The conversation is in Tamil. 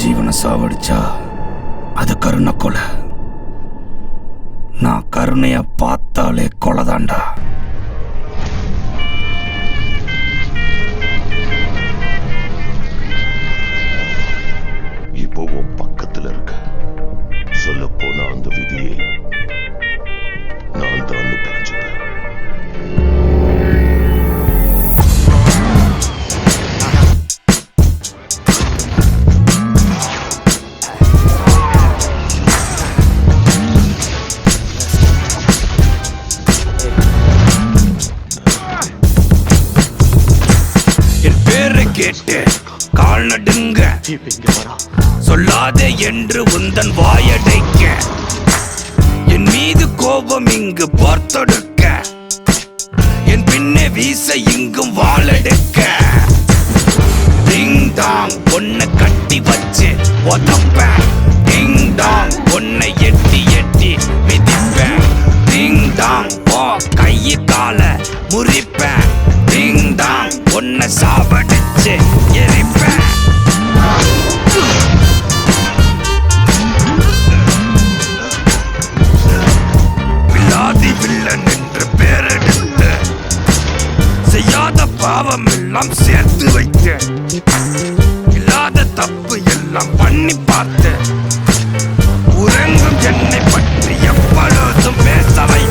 ஜீவனை சாவடிச்சா அது கருணை கொலை. நான் கருணைய பார்த்தாலே கொலைதாண்டா. இப்போ உன் பக்கத்துல இருக்க. சொல்ல போனா அந்த விதியை நான் தான் புரிஞ்சுட்டேன். என் பேரை கேட்டு கால் நடுங்க, சொல்லாதே என்று உந்தன் வாயடைக்க, என் மீது கோபம் இங்கு பார்த்தொடுக்க, என் பின்னே வீச இங்கும் வாழெடுக்க. டிங் டாங் பொண்ணை கட்டி வச்சு உதப்பேன், டிங் டாங் பொண்ணை எட்டி எட்டி மிதிப்பேன், டிங் டாங் போ கையை கால முறிப்பேன், டிங் டாங் பொண்ணை சாவடிச்சு எரிப்பேன். வில்லாதி வில்லன் என்று பேரெடுத்து செய்யாத பாவம் எல்லாம் சேர்த்து வைத்து, இல்லாத தப்பு எல்லாம் பண்ணி பார்த்து, உறங்கும் என்னை பற்றி எப்பொழுதும் பேச வை.